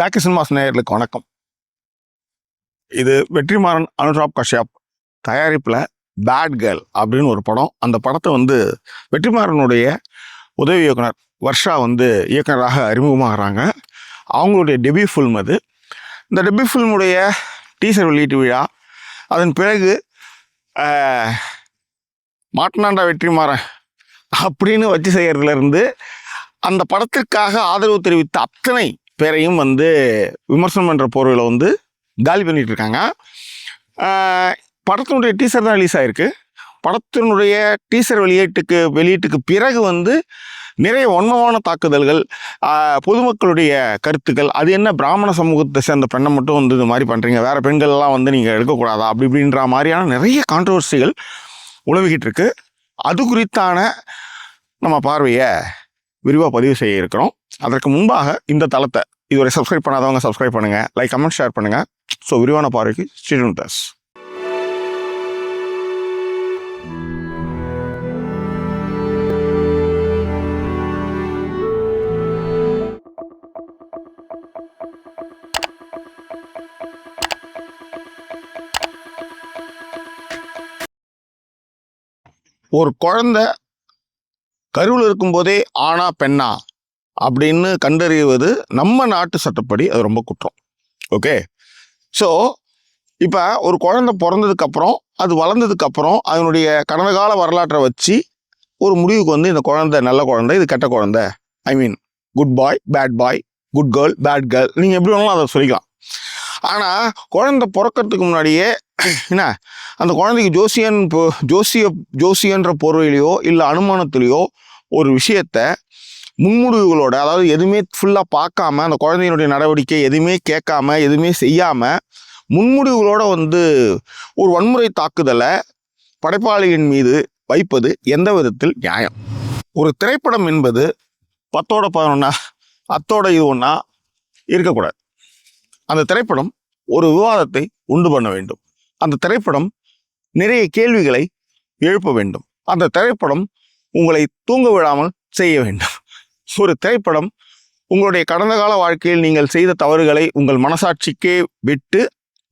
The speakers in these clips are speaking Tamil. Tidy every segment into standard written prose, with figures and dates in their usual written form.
டாக்கி சினிமாஸ் நேயர்களுக்கு வணக்கம். இது வெற்றிமாறன் அனுராப் கஷ்யப் தயாரிப்பில் பேட் கேர்ள் அப்படின்னு ஒரு படம். அந்த படத்தை வெற்றிமாறனுடைய உதவி இயக்குனர் வர்ஷா இயக்குனராக அறிமுகமாகறாங்க. அவங்களுடைய டெபியூ ஃபில்ம் அது. இந்த டெபியூ ஃபில்முடைய டீசர் வெளியீட்டு விழா, அதன் பிறகு மாட்டனாண்டா வெற்றிமாறன் அப்படின்னு வச்சு செய்கிறதுலேருந்து அந்த படத்திற்காக ஆதரவு தெரிவித்த அத்தனை பேரையும் விமர்சனம் பண்ணுற போர்வையில் காலி பண்ணிகிட்டு இருக்காங்க. படத்தினுடைய டீசர் தான் ரிலீஸ் ஆகிருக்கு. படத்தினுடைய டீசர் வெளியீட்டுக்கு பிறகு நிறைய வன்மமான தாக்குதல்கள், பொதுமக்களுடைய கருத்துக்கள், அது என்ன பிராமண சமூகத்தை சேர்ந்த பெண்ணை மட்டும் இது மாதிரி பண்ணுறீங்க, வேறு பெண்கள்லாம் நீங்கள் எடுக்கக்கூடாதா அப்படி இப்படின்ற மாதிரியான நிறைய கான்ட்ரவர்சிகள் உழவிக்கிட்டு இருக்கு. அது குறித்தான நம்ம பார்வையை விரிவாக பதிவு செய்ய இருக்கிறோம். அதற்கு முன்பாக இந்த தளத்தை இதுவரை சப்ஸ்கிரைப் பண்ணாதவங்க சப்ஸ்கிரைப் பண்ணுங்கள், லைக் கமெண்ட் ஷேர் பண்ணுங்கள். ஸோ விரிவான பார்வைக்கு ஸ்டேட். ஒரு குழந்தை கருவில் இருக்கும்போதே ஆணா பெண்ணா அப்படின்னு கண்டறிவது நம்ம நாட்டு சட்டப்படி அது ரொம்ப குற்றம். ஓகே, ஸோ இப்போ ஒரு குழந்தை பிறந்ததுக்கப்புறம், அது வளர்ந்ததுக்கப்புறம், அதனுடைய கடந்த கால வரலாற்றை வச்சு ஒரு முடிவுக்கு இந்த குழந்தை நல்ல குழந்தை, இது கெட்ட குழந்தை, I mean good boy bad boy, good girl bad girl, நீங்கள் எப்படி வேணாலும் அதை சொல்லிக்கலாம். ஆனால் குழந்தை பிறக்கிறதுக்கு முன்னாடியே என்ன அந்த குழந்தைக்கு ஜோசியன்ற பொருளையோ இல்லை அனுமானத்திலேயோ ஒரு விஷயத்தை முன்முடிவுகளோட, அதாவது எதுவுமே ஃபுல்லாக பார்க்காம, அந்த குழந்தையினுடைய நடவடிக்கை எதுவுமே கேட்காம, எதுவுமே செய்யாமல் முன்முடிவுகளோட ஒரு வன்முறை தாக்குதலை படைப்பாளியின் மீது வைப்பது எந்த விதத்தில் நியாயம்? ஒரு திரைப்படம் என்பது 10ஓட 11 அத்தோட இது ஒன்றா இருக்கக்கூடாது. அந்த திரைப்படம் ஒரு விவாதத்தை உண்டு பண்ண வேண்டும். அந்த திரைப்படம் நிறைய கேள்விகளை எழுப்ப வேண்டும். அந்த திரைப்படம் உங்களை தூங்க விடாமல் செய்ய வேண்டும். ஒரு திரைப்படம் உங்களுடைய கடந்த கால வாழ்க்கையில் நீங்கள் செய்த தவறுகளை உங்கள் மனசாட்சிக்கே விட்டு,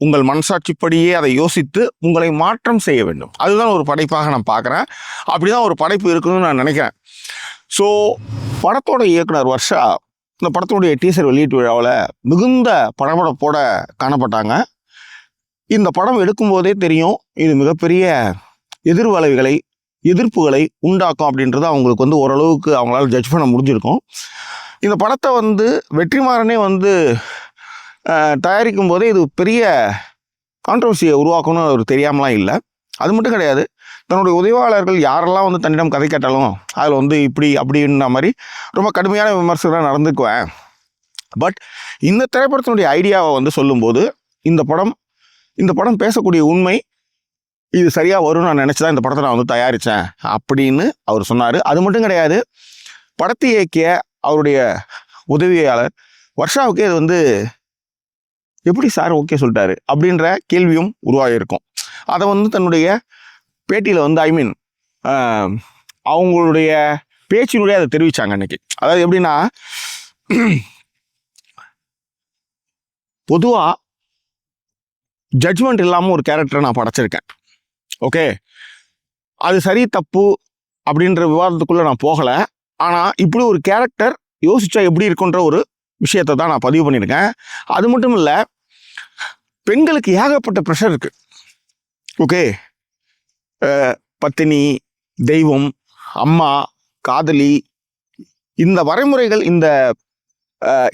உங்கள் மனசாட்சிப்படியே அதை யோசித்து உங்களை மாற்றம் செய்ய வேண்டும். அதுதான் ஒரு படைப்பாக நான் பார்க்குறேன். அப்படிதான் ஒரு படைப்பு இருக்குன்னு நான் நினைக்கிறேன். ஸோ படத்தோட இயக்குனர் வர்ஷா இந்த படத்தினுடைய டீசர் வெளியீட்டு விழாவில் மிகுந்த படபடப்போட காணப்பட்டாங்க. இந்த படம் எடுக்கும்போதே தெரியும் இது மிகப்பெரிய எதிர்ப்புகளை உண்டாக்கும் அப்படின்றது அவங்களுக்கு ஓரளவுக்கு அவங்களால ஜட்ஜ் பண்ண முடிஞ்சிருக்கும். இந்த படத்தை வெற்றிமாறனே தயாரிக்கும் போதே இது பெரிய கான்ட்ரவர்சியை உருவாக்கணும்னு அவர் தெரியாமலாம் இல்லை. அது மட்டும் கிடையாது, தன்னுடைய உதவியாளர்கள் யாரெல்லாம் தன்னிடம் கதை கேட்டாலும் அதில் இப்படி அப்படின்ற மாதிரி ரொம்ப கடுமையான விமர்சனம் நடந்துக்குவேன். பட் இந்த திரைப்படத்தினுடைய ஐடியாவை சொல்லும்போது இந்த படம் பேசக்கூடிய உண்மை இது சரியாக வரும்னு நான் நினச்சி தான் இந்த படத்தை நான் தயாரித்தேன் அப்படின்னு அவர் சொன்னார். அது மட்டும் கிடையாது, படத்தை இயக்கிய அவருடைய உதவியாளர் வர்ஷாவுக்கு இது எப்படி சார் ஓகே சொல்லிட்டாரு அப்படின்ற கேள்வியும் உருவாகியிருக்கும். அதை தன்னுடைய பேட்டியில் ஐ மீன் அவங்களுடைய பேச்சினுடைய அதை தெரிவித்தாங்க அன்னைக்கு. அதாவது எப்படின்னா, பொதுவாக ஜட்ஜ்மெண்ட் இல்லாமல் ஒரு கேரக்டரை நான் படைச்சிருக்கேன். ஓகே, அது சரி தப்பு அப்படின்ற விவாதத்துக்குள்ளே நான் போகலை. ஆனால் இப்படி ஒரு கேரக்டர் யோசிச்சா எப்படி இருக்குன்ற ஒரு விஷயத்தை தான் நான் பதிவு பண்ணியிருக்கேன். அது மட்டும் இல்லை, பெண்களுக்கு ஏகப்பட்ட ப்ரெஷர் இருக்குது. ஓகே, பத்தினி, தெய்வம், அம்மா, காதலி, இந்த வரைமுறைகள்,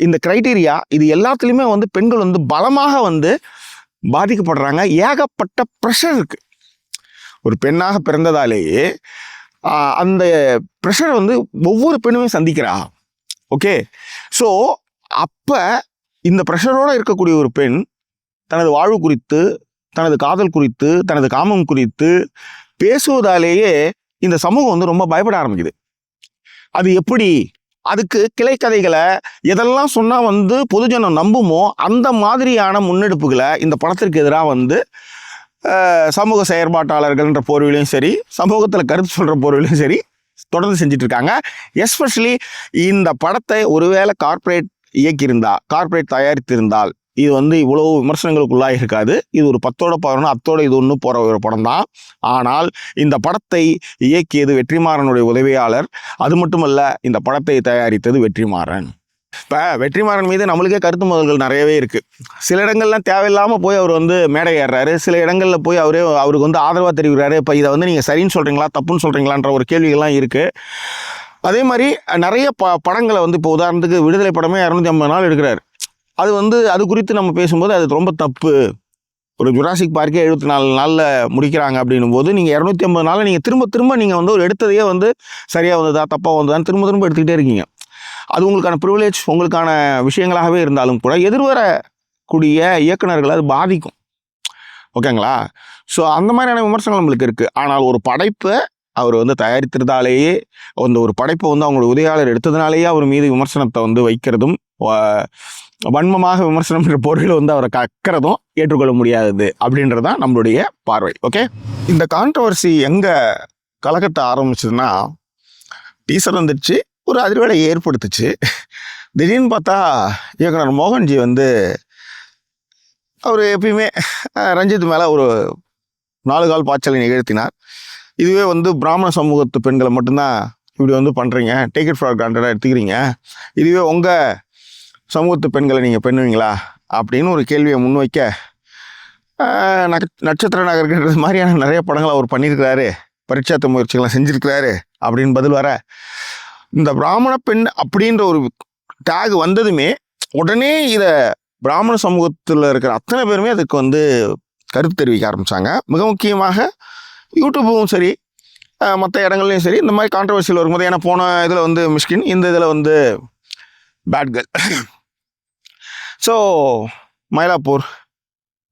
இந்த கிரைட்டீரியா, இது எல்லாத்துலேயுமே பெண்கள் பலமாக பாதிக்கப்படுறாங்க. ஏகப்பட்ட ப்ரெஷர் இருக்குது. ஒரு பெண்ணாக பிறந்ததாலேயே அந்த ப்ரெஷர் ஒவ்வொரு பெண்ணுமே சந்திக்கிறா. ஓகே, ஸோ அப்போ இந்த ப்ரெஷரோடு இருக்கக்கூடிய ஒரு பெண் தனது வாழ்வு குறித்து, தனது காதல் குறித்து, தனது காமம் குறித்து பேசுவதாலேயே இந்த சமூகம் ரொம்ப பயப்பட ஆரம்பிக்குது. அது எப்படி? அதுக்கு கிளைக்கதைகளை எதெல்லாம் சொன்னால் பொதுஜனம் நம்புமோ அந்த மாதிரியான முன்னெடுப்புகளை இந்த படத்திற்கு எதிராக சமூக செயற்பாட்டாளர்கள்ன்ற போர்விலையும் சரி, சமூகத்தில் கருத்து சொல்கிற போர்விலையும் சரி தொடர்ந்து செஞ்சுட்டு இருக்காங்க. எஸ்பெஷலி இந்த படத்தை ஒருவேளை கார்ப்பரேட் இயக்கியிருந்தா, கார்ப்பரேட் தயாரித்திருந்தால் இது வந்து இவ்வளவு விமர்சனங்களுக்குள்ளாக இருக்காது. இது ஒரு 10ஓட 11 அத்தோட இது ஒன்று போகிற ஒரு படம் தான். ஆனால் இந்த படத்தை இயக்கியது வெற்றிமாறனுடைய உதவியாளர். அது மட்டுமல்ல, இந்த படத்தை தயாரித்தது வெற்றிமாறன். இப்போ வெற்றிமாறன் மீது நம்மளுக்கே கருத்து மோதல்கள் நிறையவே இருக்குது. சில இடங்கள்லாம் தேவையில்லாமல் போய் அவர் வந்து மேடை ஏறுறாரு. சில இடங்களில் போய் அவருக்கு வந்து ஆதரவாக தெரிவிக்கிறாரு. இப்போ இதை வந்து நீங்கள் சரின்னு சொல்கிறீங்களா தப்புன்னு சொல்கிறீங்களான்ற ஒரு கேள்விகள்லாம் இருக்குது. அதே மாதிரி நிறைய படங்களை வந்து இப்போ உதாரணத்துக்கு விடுதலை படமே 250 நாள் எடுக்கிறாரு. அது வந்து அது குறித்து நம்ம பேசும்போது அது ரொம்ப தப்பு. ஒரு ஜுராசிக் பார்க்கே 74 நாளில் முடிக்கிறாங்க அப்படின்னும் போது நீங்கள் 250 நாளில் நீங்கள் திரும்ப நீங்கள் வந்து ஒரு எடுத்ததையே வந்து சரியாக வந்ததா தப்பாக வந்ததான்னு திரும்ப எடுத்துக்கிட்டே இருக்கீங்க. அது உங்களுக்கான ப்ரிவிலேஜ், உங்களுக்கான விஷயங்களாகவே இருந்தாலும் கூட எதிர்வரக்கூடிய இயக்குநர்களை அது பாதிக்கும். ஓகேங்களா? ஸோ அந்த மாதிரியான விமர்சனங்கள் நம்மளுக்கு இருக்குது. ஆனால் ஒரு படைப்பை அவர் வந்து தயாரித்திருந்தாலேயே, அந்த ஒரு படைப்பை வந்து அவங்களோட உதவியாளர் எடுத்ததுனாலேயே அவர் மீது விமர்சனத்தை வந்து வைக்கிறதும், வன்மமாக விமர்சனம் என்ற பொருளில் வந்து அவரை கக்கிறதும் ஏற்றுக்கொள்ள முடியாதது அப்படின்றது தான் நம்மளுடைய பார்வை. ஓகே, இந்த கான்ட்ரவர்சி எங்கே கலக்கத்தை ஆரம்பிச்சதுன்னா, டீசர் வந்துடுச்சு, ஒரு அதிர்வேளை ஏற்படுத்துச்சு. திடீர்னு பார்த்தா இயக்குனர் மோகன்ஜி வந்து அவர் எப்பயுமே ரஞ்சித் மேலே ஒரு 4 கால் பாய்ச்சலை நிகழ்த்தினார். இதுவே வந்து பிராமண சமூகத்து பெண்களை மட்டும்தான் இப்படி வந்து பண்ணுறீங்க, டேக் இட் ஃபார் கிராண்டடாக எடுத்துக்கிறீங்க, இதுவே உங்கள் சமூகத்து பெண்களை நீங்கள் பண்ணுவீங்களா அப்படின்னு ஒரு கேள்வியை முன்வைக்க, நட்சத்திர நகர்கின்றது மாதிரியான நிறைய படங்களை அவர் பண்ணியிருக்கிறாரு, பரிட்சாத்த முயற்சிகள்லாம் செஞ்சுருக்கிறாரு அப்படின்னு பதில் வர, இந்த பிராமண பெண் அப்படின்ற ஒரு டேக் வந்ததுமே உடனே இதை பிராமண சமூகத்தில் இருக்கிற அத்தனை பேருமே அதுக்கு வந்து கருத்து தெரிவிக்க ஆரம்பித்தாங்க. மிக முக்கியமாக யூடியூப்பும் சரி, மற்ற இடங்கள்லையும் சரி, இந்த மாதிரி கான்ட்ரவர்சியில் வரும்போது, ஏன்னா போன இதில் வந்து மிஷ்கின், இந்த இதில் வந்து bad girl. So Mylapore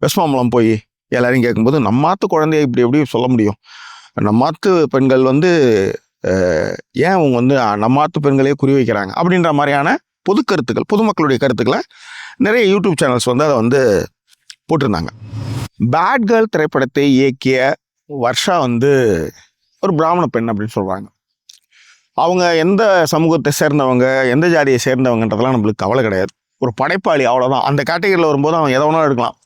West Mambalam போய் எல்லாரையும் கேட்கும்போது, நம்மாத்து குழந்தைய இப்படி எப்படி சொல்ல முடியும், நம்மாத்து பெண்கள் வந்து ஏன் அவங்க வந்து நம்மாத்து பெண்களே குறி வைக்கிறாங்க அப்படின்ற மாதிரியான பொது கருத்துக்கள், பொதுமக்களுடைய கருத்துக்களை நிறைய யூடியூப் சேனல்ஸ் வந்து அதை வந்து போட்டிருந்தாங்க. பேட் கேர்ள் திரைப்படத்தை இயக்கிய வர்ஷா வந்து ஒரு பிராமண பெண் அப்படின்னு சொல்கிறாங்க. அவங்க எந்த சமூகத்தை சேர்ந்தவங்க, எந்த ஜாதியை சேர்ந்தவங்கன்றதெல்லாம் நம்மளுக்கு கவலை கிடையாது. ஒரு படைப்பாளி, அவ்வளோதான். அந்த கேட்டகரியில் வரும்போது அவன் எதை வேணாலும் எடுக்கலாம்.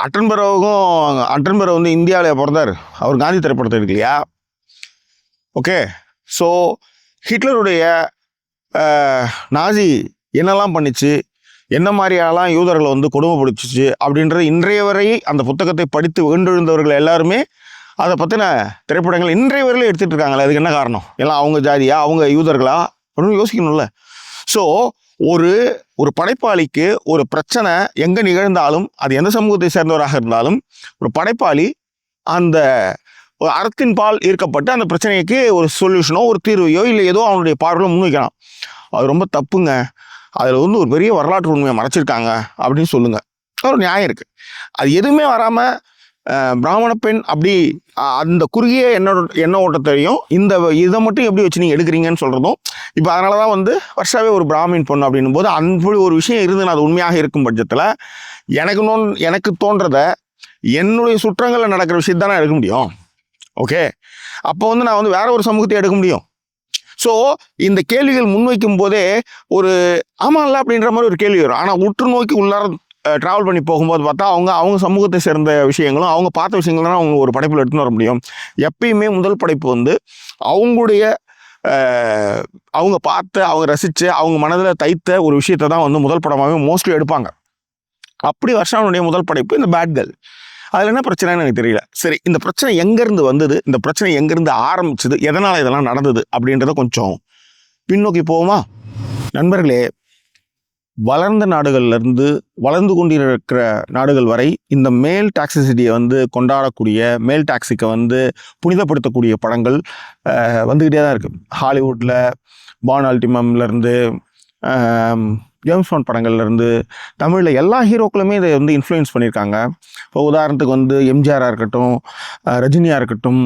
அட்டன்பரவ் வந்து இந்தியாவில் பிறந்தார், அவர் காந்தி திரைப்படத்தை இருக்கு இல்லையா? ஓகே, ஸோ ஹிட்லருடைய நாசி என்னெல்லாம் பண்ணிச்சு, என்ன மாதிரியெல்லாம் யூதர்களை வந்து கொடுமைப்படுத்துச்சு அப்படின்றது இன்றைய வரை அந்த புத்தகத்தை படித்து வேண்டெழுந்தவர்கள் எல்லாருமே அதை பற்றின திரைப்படங்கள் இன்றைய வரையிலும் எடுத்துகிட்டு இருக்காங்களே. அதுக்கு என்ன காரணம்? எல்லாம் அவங்க ஜாதியா, அவங்க யூதர்களா அப்படின்னு யோசிக்கணும்ல. ஸோ ஒரு படைப்பாளிக்கு ஒரு பிரச்சனை எங்கே நிகழ்ந்தாலும், அது எந்த சமூகத்தை சேர்ந்தவராக இருந்தாலும், ஒரு படைப்பாளி அந்த அறத்தின் பால் ஈர்க்கப்பட்டு அந்த பிரச்சனைக்கு ஒரு சொல்யூஷனோ ஒரு தீர்வையோ இல்லை ஏதோ அவனுடைய பார்வையில முன்வைக்கலாம். அது ரொம்ப தப்புங்க, அதில் வந்து ஒரு பெரிய வரலாற்று உண்மையை மறைச்சிருக்காங்க அப்படின்னு சொல்லுங்க, ஒரு நியாயம் இருக்குது. அது எதுவுமே வராமல் பிராமண பெண் அப்படி அந்த குறுகிய எண்ண ஓட்டத்தையும் இதை மட்டும் எப்படி வச்சு நீங்கள் எடுக்கிறீங்கன்னு சொல்கிறதும், இப்போ அதனால தான் வந்து வர்ஷாவே ஒரு பிராமின் பொண்ணு அப்படின்னும் போது அப்படி ஒரு விஷயம் இருந்து அது உண்மையாக இருக்கும் பட்சத்தில் எனக்கு தோன்றதை என்னுடைய சுற்றங்களில் நடக்கிற விஷயத்தை தான் நான் எடுக்க முடியும். ஓகே, அப்போ வந்து நான் வந்து வேற ஒரு சமூகத்தை எடுக்க முடியும். ஸோ இந்த கேள்விகள் முன்வைக்கும் போதே ஒரு ஆமாம்ல அப்படின்ற மாதிரி ஒரு கேள்வி வரும். ஆனால் உற்று நோக்கி உள்ளார ட்ராவல் பண்ணி போகும்போது பார்த்தா அவங்க சமூகத்தை சேர்ந்த விஷயங்களும் அவங்க பார்த்த விஷயங்களும் தான் அவங்க ஒரு படைப்பில் எடுத்துன்னு வர முடியும். எப்பயுமே முதல் படைப்பு வந்து அவங்களுடைய அவங்க பார்த்து, அவங்க ரசித்து, அவங்க மனதில் தைத்த ஒரு விஷயத்தை தான் வந்து முதல் படமாகவே மோஸ்ட்லி எடுப்பாங்க. அப்படி வர்ஷாவுடைய முதல் படைப்பு இந்த பேட் கேர்ள். அதில் என்ன பிரச்சனைன்னு எனக்கு தெரியல. சரி, இந்த பிரச்சனை எங்கேருந்து வந்தது, இந்த பிரச்சனை எங்கேருந்து ஆரம்பிச்சது, எதனால் இதெல்லாம் நடந்தது அப்படின்றத கொஞ்சம் பின்னோக்கி போவோமா? நண்பர்களே, வளர்ந்த நாடுகள்லேருந்து வளர்ந்து கொண்டிருக்கிற நாடுகள் வரை இந்த மேல் டாக்ஸிசிட்டியை வந்து கொண்டாடக்கூடிய, மேல் டாக்ஸிக்கை வந்து புனிதப்படுத்தக்கூடிய படங்கள் வந்துக்கிட்டே தான் இருக்குது. ஹாலிவுட்டில் பான் ஆல்டிமம்லேருந்து ஜேம்ஸ் பாண்ட் படங்கள்லேருந்து தமிழில் எல்லா ஹீரோக்களுமே இதை வந்து இன்ஃப்ளூயன்ஸ் பண்ணியிருக்காங்க. இப்போ உதாரணத்துக்கு வந்து எம்ஜிஆராக இருக்கட்டும், ரஜினியாக இருக்கட்டும்,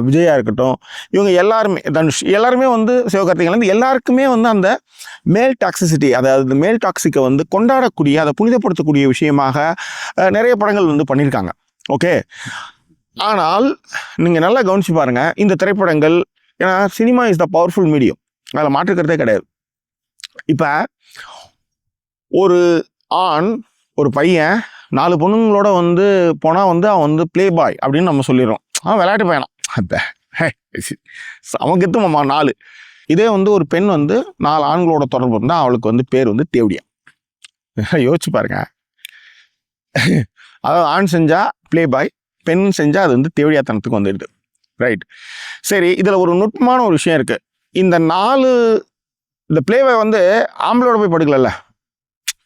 விஜயா இருக்கட்டும், இவங்க எல்லாருமே, தனுஷ், எல்லாருமே வந்து சிவகார்த்திகேயன்லேருந்து எல்லாருக்குமே வந்து அந்த மேல் டாக்ஸிசிட்டி, அதாவது மேல் டாக்ஸிக்கை வந்து கொண்டாடக்கூடிய, அதை புனிதப்படுத்தக்கூடிய விஷயமாக நிறைய படங்கள் வந்து பண்ணியிருக்காங்க. ஓகே, ஆனால் நீங்கள் நல்லா கவனிச்சு பாருங்கள் இந்த திரைப்படங்கள். ஏன்னா cinema is the powerful medium, அதில் மாற்றுக்கிறதே கிடையாது. இப்போ ஒரு ஆண் ஒரு பையன் 4 பொண்ணுங்களோட வந்து போனால் வந்து அவன் வந்து ப்ளே பாய் அப்படின்னு நம்ம சொல்லிடுறோம். அவன் விளையாட்டு பையனா அவனுக்கு மாமா 4. இதே வந்து ஒரு பெண் வந்து 4 ஆண்களோட தொடர்பு இருந்தால் அவளுக்கு வந்து பேர் வந்து தேவடியா. யோசிச்சு பாருங்க. அதாவது ஆண் செஞ்சா ப்ளே பாய், பெண் செஞ்சா அது வந்து தேவடியாத்தனத்துக்கு வந்துடுது. ரைட். சரி, இதில் ஒரு நுட்பமான ஒரு விஷயம் இருக்கு. இந்த 4 இந்த ப்ளே பாய் வந்து ஆம்பளோட போய் படுக்கல,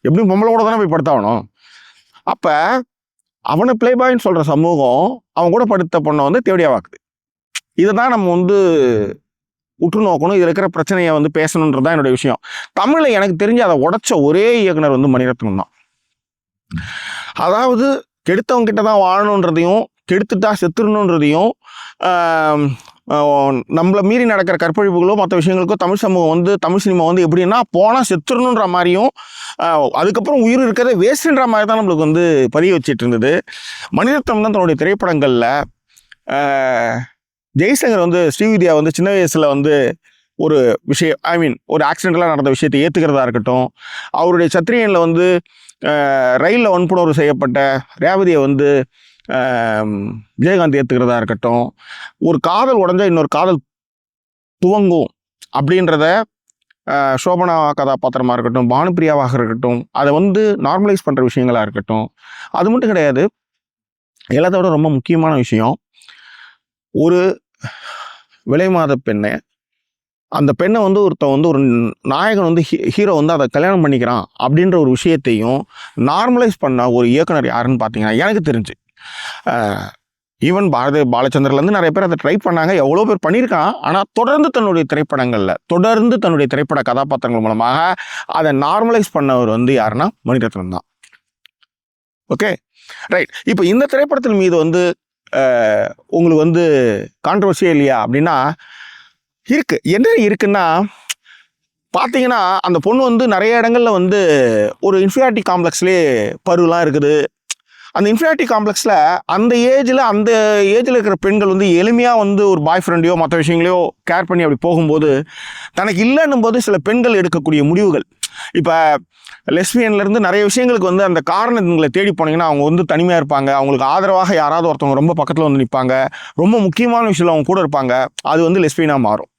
எப்படியும் பொம்பளை கூட தானே போய் படுத்தாகணும். அப்போ அவனை ப்ளே பாய்ன்னு சொல்கிற சமூகம் அவன் கூட படுத்த பொண்ணை வந்து தேவடியாவாக்குது. இதை தான் நம்ம வந்து உற்று நோக்கணும். இதில் இருக்கிற பிரச்சனையை வந்து பேசணுன்றது தான் என்னுடைய விஷயம். தமிழில் எனக்கு தெரிஞ்சு அதை உடைச்ச ஒரே இயக்குனர் வந்து மணிரத்னம் தான். அதாவது கெடுத்தவங்க கிட்ட தான் வாழணுன்றதையும், கெடுத்துட்டா செத்துடணுன்றதையும், நம்மளை மீறி நடக்கிற கற்பழிப்புகளோ மற்ற விஷயங்களுக்கோ தமிழ் சமூகம் வந்து தமிழ் சினிமா வந்து எப்படின்னா போனால் செத்துடணுன்ற மாதிரியும், அதுக்கப்புறம் உயிர் இருக்கிறத வேஸ்ட்ன்ற மாதிரி தான் நம்மளுக்கு வந்து பதிய வச்சிட்டு இருந்தது. மணிரத்னம் தான் தன்னுடைய திரைப்படங்களில் ஜெய்சங்கர் வந்து ஸ்ரீவித்யா வந்து சின்ன வயசில் வந்து ஒரு விஷயம் ஒரு ஆக்சிடென்டலாக நடந்த விஷயத்தை ஏற்றுக்கிறதா இருக்கட்டும், அவருடைய சத்திரியனில் வந்து ரயிலில் வன்புணர்வு செய்யப்பட்ட ரேவதியை வந்து விஜயகாந்த் ஏற்றுக்கிறதா இருக்கட்டும், ஒரு காதல் உடஞ்சா இன்னொரு காதல் துவங்கும் அப்படின்றத சோபனா கதாபாத்திரமாக இருக்கட்டும், பானுப்பிரியாவாக இருக்கட்டும், அதை வந்து நார்மலைஸ் பண்ணுற விஷயங்களாக இருக்கட்டும். அது மட்டும் கிடையாது, எல்லாத்தோட ரொம்ப முக்கியமான விஷயம், ஒரு விலை மாத பெண்ணை, அந்த பெண்ணை வந்து ஒரு நாயகன் வந்து ஹீரோ வந்து அதை கல்யாணம் பண்ணிக்கிறான் அப்படின்ற ஒரு விஷயத்தையும் நார்மலைஸ் பண்ண ஒரு இயக்குனர் யாருன்னு பார்த்தீங்கன்னா, எனக்கு தெரிஞ்சு ஈவன் பாலச்சந்திரன்லேருந்து நிறைய பேர் அதை ட்ரை பண்ணாங்க, எவ்வளோ பேர் பண்ணியிருக்கான். ஆனால் தொடர்ந்து தன்னுடைய திரைப்பட கதாபாத்திரங்கள் மூலமாக அதை நார்மலைஸ் பண்ணவர் வந்து யாருன்னா மணிரத்னம் தான். Okay, right. இப்போ இந்த திரைப்படத்தின் மீது வந்து உங்களுக்கு வந்து கான்ட்ரவர்சியே இல்லையா அப்படின்னா இருக்கு. என்ன இருக்குன்னா பார்த்தீங்கன்னா, அந்த பொண்ணு வந்து நிறைய இடங்கள்ல வந்து ஒரு இன்ஃபீரியாரிட்டி காம்ப்ளெக்ஸ்லேயே பருவெலாம் இருக்குது. அந்த இன்ஃபீரியாரிட்டி காம்ப்ளெக்ஸில் அந்த ஏஜில் இருக்கிற பெண்கள் வந்து எளிமையாக வந்து ஒரு பாய் ஃப்ரெண்டையோ மற்ற விஷயங்களையோ கேர் பண்ணி அப்படி போகும்போது தனக்கு இல்லைன்னும் போது சில பெண்கள் எடுக்கக்கூடிய முடிவுகள், இப்போ லெஸ்பியன்லேருந்து நிறைய விஷயங்களுக்கு வந்து அந்த காரணங்களை தேடி போனீங்கன்னா அவங்க வந்து தனிமையாக இருப்பாங்க. அவங்களுக்கு ஆதரவாக யாராவது ஒருத்தவங்க ரொம்ப பக்கத்தில் வந்து நிற்பாங்க, ரொம்ப முக்கியமான விஷயம் அவங்க கூட இருப்பாங்க. அது வந்து லெஸ்பியனாக மாறும்.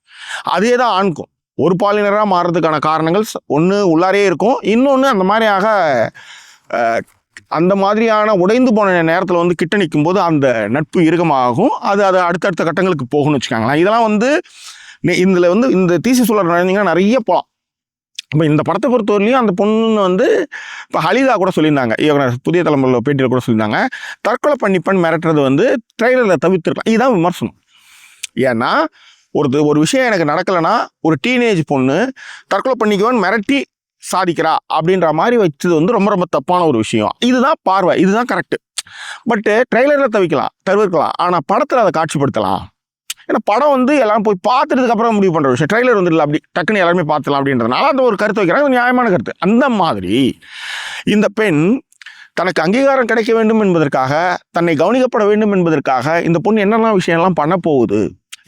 அதே தான் ஆணுக்கும். ஒரு பாலினராக மாறுறதுக்கான காரணங்கள் ஒன்று உள்ளாரே இருக்கும், இன்னொன்று அந்த மாதிரியான உடைந்து போன நேரத்தில் வந்து கிட்ட நிற்கும் போது அந்த நட்பு இறுக்கமாகும். அது அடுத்தடுத்த கட்டங்களுக்கு போகும்னு வச்சுக்காங்களேன். இதெல்லாம் வந்து இதில் வந்து இந்த தீசி சொல்ல நடந்தீங்கன்னா நிறைய போகலாம். இப்போ இந்த படத்தை பொறுத்தவரையிலையும் அந்த பொண்ணு வந்து இப்போ ஹலிதா கூட சொல்லியிருந்தாங்க, இவங்க புதிய தலைமுறையில் பேட்டியில் கூட சொல்லியிருந்தாங்க, தற்கொலை பண்ணிப்பன் மிரட்டுறது வந்து ட்ரெய்லரில் தவிர்த்துருக்கலாம். இதுதான் விமர்சனம். ஏன்னா ஒரு விஷயம் எனக்கு நடக்கலைன்னா ஒரு டீனேஜ் பொண்ணு தற்கொலை பண்ணிக்குவான்னு மிரட்டி சாதிக்கிறா அப்படின்ற மாதிரி வச்சது வந்து ரொம்ப ரொம்ப தப்பான ஒரு விஷயம். இதுதான் பார்வை, இதுதான் கரெக்டு. பட்டு ட்ரெய்லரில் தவிர்க்கலாம், ஆனால் படத்தில் அதை காட்சிப்படுத்தலாம். ஏன்னா படம் வந்து எல்லாரும் போய் பார்த்துறதுக்கு அப்புறம் முடிவு பண்ணுற விஷயம். ட்ரெய்லர் வந்து இல்லை அப்படி டக்குன்னு எல்லாருமே பார்த்துலாம் அப்படின்றதுனால அந்த ஒரு கருத்து வைக்கிறாங்க, நியாயமான கருத்து. அந்த மாதிரி இந்த பெண் தனக்கு அங்கீகாரம் கிடைக்க வேண்டும் என்பதற்காக, தன்னை கவனிக்கப்பட வேண்டும் என்பதற்காக இந்த பொண்ணு என்னெல்லாம் விஷயம்லாம் பண்ண போகுது,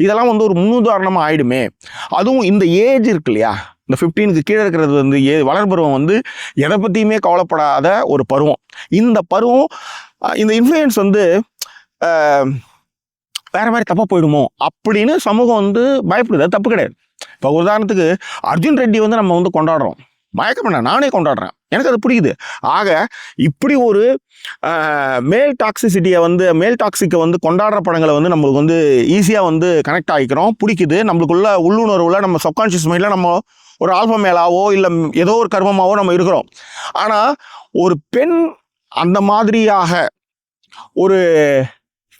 இதெல்லாம் வந்து ஒரு முன்னுதாரணமாக ஆயிடுமே. அதுவும் இந்த ஏஜ் இருக்கு இல்லையா, இந்த 15க்கு கீழே இருக்கிறது வந்து வளர்பருவம் வந்து எதை பற்றியுமே கவலைப்படாத ஒரு பருவம். இந்த பருவம் இந்த இன்ஃப்ளூயன்ஸ் வந்து வேற மாதிரி தப்பாக போயிடுமோ அப்படின்னு சமூகம் வந்து பயப்படுது. அது தப்பு கிடையாது. இப்போ உதாரணத்துக்கு அர்ஜுன் ரெட்டி வந்து நம்ம வந்து கொண்டாடுறோம், மயக்கம் பண்ண நானே கொண்டாடுறேன், எனக்கு அது பிடிக்குது. ஆக இப்படி ஒரு மேல் டாக்ஸிக்கை வந்து கொண்டாடுற படங்களை வந்து நம்மளுக்கு வந்து ஈஸியாக வந்து கனெக்ட் ஆகிக்கிறோம், பிடிக்குது. நம்மளுக்குள்ள உள்ளுணர்வில் நம்ம சப்கான்ஷியஸ் மைண்டில் நம்ம ஒரு ஆல்ஃபா மேலாவோ இல்லை ஏதோ ஒரு கர்மமாவோ நம்ம இருக்கிறோம். ஆனால் ஒரு பெண் அந்த மாதிரியாக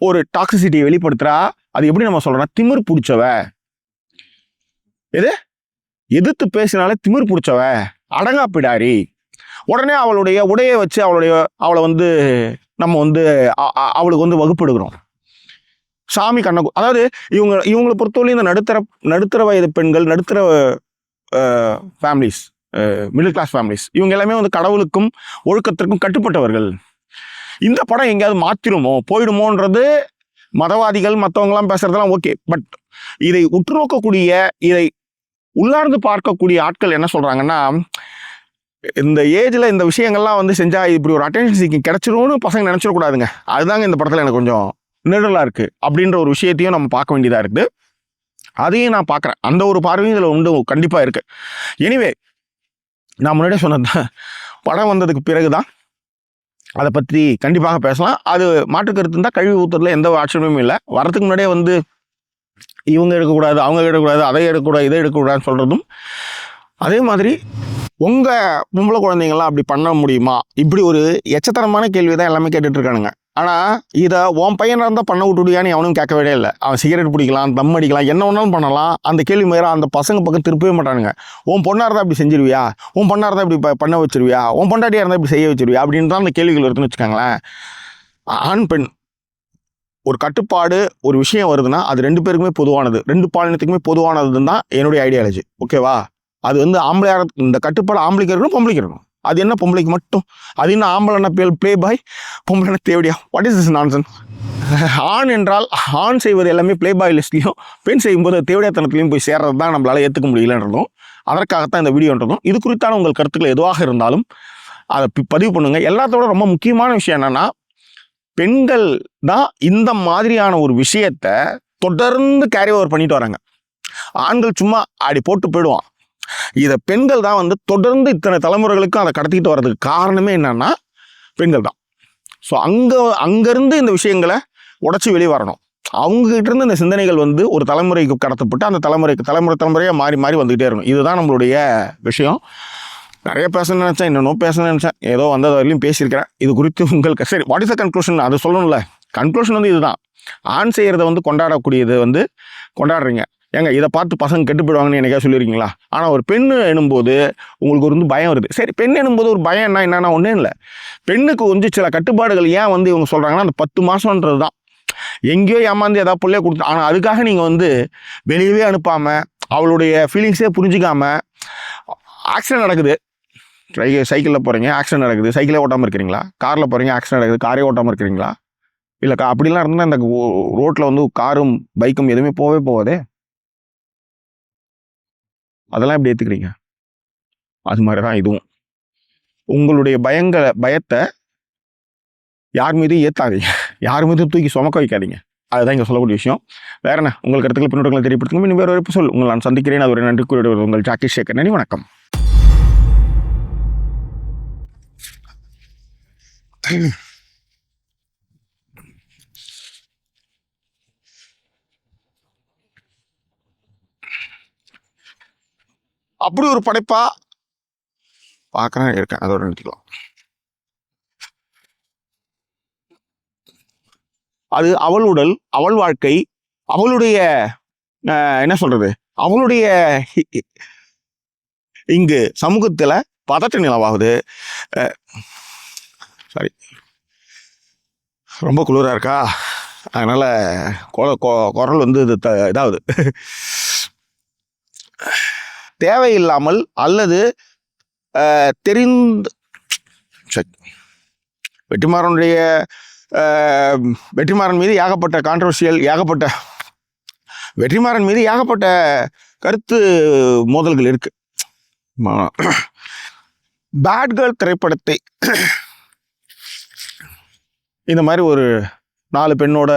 ஒரு டாக்ஸிசிட்டியை வெளிப்படுத்துகிறா. அது எப்படி நம்ம சொல்கிறோம்னா திமிர் பிடிச்சவ, எதிர்த்து பேசினாலே திமிர் பிடிச்சவ, அடங்கா பிடாரி. உடனே அவளுடைய உடையை வச்சு அவளை வந்து நம்ம வந்து அவளுக்கு வந்து வகுப்படுகிறோம். சாமி அதாவது இவங்களை பொறுத்தவரை இந்த நடுத்தர வயது பெண்கள், நடுத்தர ஃபேமிலிஸ், மிடில் கிளாஸ் ஃபேமிலிஸ், இவங்க எல்லாமே வந்து கடவுளுக்கும் ஒழுக்கத்திற்கும் கட்டுப்பட்டவர்கள். இந்த படம் எங்கேயாவது மாற்றிடுமோ போயிடுமோன்றது மதவாதிகள் மற்றவங்களாம் பேசுறதெல்லாம் ஓகே. பட் இதை உற்று நோக்கக்கூடிய, இதை உள்ளார்ந்து பார்க்கக்கூடிய ஆட்கள் என்ன சொல்றாங்கன்னா, இந்த ஏஜில் இந்த விஷயங்கள்லாம் வந்து செஞ்சால் இப்படி ஒரு அட்டென்ஷன் சீக்கிங் கிடச்சிரும்னு பசங்க நினச்சிடக்கூடாதுங்க. அதுதாங்க இந்த படத்தில் எனக்கு கொஞ்சம் நிழலாக இருக்குது. அப்படின்ற ஒரு விஷயத்தையும் நம்ம பார்க்க வேண்டியதாக இருக்குது. அதையும் நான் பார்க்குறேன். அந்த ஒரு பார்வையும் இதில் உண்டு கண்டிப்பாக இருக்குது. எனிவே நான் முன்னாடியே சொன்னது தான், படம் வந்ததுக்கு பிறகு தான் அதை பற்றி கண்டிப்பாக பேசலாம். அது மாற்றுக்கருத்து இருந்தால் கழுவி ஊற்றுறதுல எந்த ஆட்சேபமும் இல்லை. வரத்துக்கு முன்னாடியே வந்து இவங்க எடுக்கக்கூடாது, அவங்க எடுக்கக்கூடாது, அதை எடுக்கக்கூடாது, இதை எடுக்கக்கூடாதுன்னு சொல்கிறதும். அதே மாதிரி உங்கள் பொம்பளை குழந்தைங்களாம் அப்படி பண்ண முடியுமா? இப்படி ஒரு எச்சத்தனமான கேள்வி தான் எல்லாமே கேட்டுட்ருக்கானுங்க. ஆனால் இதை உன் பையனாக இருந்தால் பண்ண விட்டுடுவியான்னு அவனும் கேட்கவே இல்லை. அவன் சிகரெட் பிடிக்கலாம், தம் அடிக்கலாம், என்ன ஒன்றாலும் பண்ணலாம். அந்த கேள்வி மேலே அந்த பசங்க பக்கம் திருப்பவே மாட்டானுங்க. உன் பொண்ணாக இருந்தால் இப்படி செஞ்சிருவியா? உன் பொண்ணாக இருந்தால் இப்படி பண்ண வச்சிருவியா? உன் பொண்டாட்டியாக இருந்தால் இப்படி செய்ய வச்சிருவியா? அப்படின்னு தான் அந்த கேள்விகள் வருதுன்னு வச்சுக்காங்களேன். ஆண் பெண் ஒரு கட்டுப்பாடு ஒரு விஷயம் வருதுன்னா அது 2 பேருக்குமே பொதுவானது, 2 பாலினத்துக்குமே பொதுவானதுன்னு தான் என்னுடைய ஐடியாலஜி. ஓகேவா? அது வந்து ஆம்பளையாக இந்த கட்டுப்பாடு ஆம்பளைக்கு இருக்கணும், பொம்பளைக்கு இருக்கணும். அது என்ன பொம்பளைக்கு மட்டும்? அது என்ன ஆம்பளைனா ப்ளே பாய், பொம்பளைனா தேவடியா? What is this nonsense? ஆண் என்றால் ஆண் செய்வது எல்லாமே ப்ளே பாய் லிஸ்ட்லையும், பெண் செய்யும்போது தேவடியாத்தனத்துலையும் போய் சேர்றது தான் நம்மளால் ஏற்றுக்க முடியலன்றதும், அதற்காகத்தான் இந்த வீடியோன்றதும். இது குறித்தான உங்கள் கருத்துக்கள் எதுவாக இருந்தாலும் அதை பதிவு பண்ணுங்க. எல்லாத்தோட ரொம்ப முக்கியமான விஷயம் என்னன்னா, பெண்கள் தான் இந்த மாதிரியான ஒரு விஷயத்த தொடர்ந்து கேரி ஓவர் பண்ணிட்டு வராங்க. ஆண்கள் சும்மா அடி போட்டு போயிடுவான். இதை பெண்கள் தான் வந்து தொடர்ந்து இத்தனை தலைமுறைகளுக்கும் அதை கடத்திக்கிட்டு வர்றதுக்கு காரணமே என்னன்னா பெண்கள் தான். ஸோ அங்கேருந்து இந்த விஷயங்களை உடச்சி வெளியே வரணும். அவங்ககிட்ட இருந்து இந்த சிந்தனைகள் வந்து ஒரு தலைமுறைக்கு கடத்தப்பட்டு அந்த தலைமுறையாக மாறி மாறி வந்துகிட்டே இருக்கணும். இதுதான் நம்மளுடைய விஷயம். நிறைய பேசணும்னு நினச்சேன், இன்னும் பேசணும்னு நினச்சேன், ஏதோ வந்தது வரையிலும் பேசியிருக்கிறேன். இது குறித்து உங்களுக்கு சரி வாட் இஸ் த கன்க்ளூஷன்? அது சொல்லணும்ல. கன்க்ளூஷன் வந்து இதுதான். ஆண் செய்கிறத வந்து கொண்டாடக்கூடியது வந்து கொண்டாடுறீங்க. ஏங்க இதை பார்த்து பசங்க கெட்டு போயிடுவாங்கன்னு எனக்கே சொல்லியிருக்கீங்களா? ஆனால் ஒரு பெண் எனும்போது உங்களுக்கு வந்து பயம் வருது. சரி, பெண் எனும்போது ஒரு பயம் என்னன்னா ஒன்றும் இல்லை. பெண்ணுக்கு வந்து சில கட்டுப்பாடுகள் ஏன் வந்து இவங்க சொல்கிறாங்கன்னா அந்த 10 மாதம்ன்றது தான். எங்கேயோ ஏமாந்து ஏதாவது பிள்ளைய கொடுத்து, ஆனால் அதுக்காக நீங்கள் வந்து வெளியவே அனுப்பாமல் அவளுடைய ஃபீலிங்ஸே புரிஞ்சிக்காமல் ஆக்சிடென்ட் நடக்குது. சைக்கிளில் போகிறீங்க, ஆக்சிடென்ட் நடக்குது, சைக்கிளே ஓட்டாமல் இருக்கிறீங்களா? காரில் போகிறீங்க, ஆக்சிடென்ட் நடக்குது, காரே ஓட்டாமல் இருக்கிறீங்களா? இல்லை அப்படிலாம் இருந்தால் இந்த ரோட்டில் வந்து காரும் பைக்கும் எதுவுமே போகாதே. அதெல்லாம் எப்படி ஏற்றுக்கிறீங்க? அது மாதிரி தான் இதுவும். உங்களுடைய பயத்தை யார் மீதும் ஏற்றாதீங்க, யார் மீதும் தூக்கி சுமக்க வைக்காதீங்க. அதுதான் இங்கே சொல்லக்கூடிய விஷயம். வேற என்ன உங்கள் கருத்துக்களை பின்னோட்டங்களை தெரியப்படுத்துங்க. இன்னும் வேறு ஒரு சொல் உங்களை நான் சந்திக்கிறேன். அது ஒரு நன்றி கூறிய உங்கள் ஜாக்கி சேகர். நன்றி, வணக்கம். அப்படி ஒரு படைப்பா பார்க்குறேன் இருக்கேன். அதோட நிறுத்திக்கலாம். அது அவள் உடல், அவள் வாழ்க்கை, அவளுடைய என்ன சொல்றது, அவளுடைய இங்கு சமூகத்தில் பதட்ட நிலவாகுது. சாரி, ரொம்ப குளிராக இருக்கா, அதனால் குரல் வந்து இது இதாகுது. தேவையில்லாமல் அல்லது தெரிந்து வெற்றிமாறன் மீது ஏகப்பட்ட கான்ட்ரவர்சியல், வெற்றிமாறன் மீது ஏகப்பட்ட கருத்து மோதல்கள் இருக்கு. பேட் கேர்ள் திரைப்படத்தை இந்த மாதிரி ஒரு 4 பெண்ணோட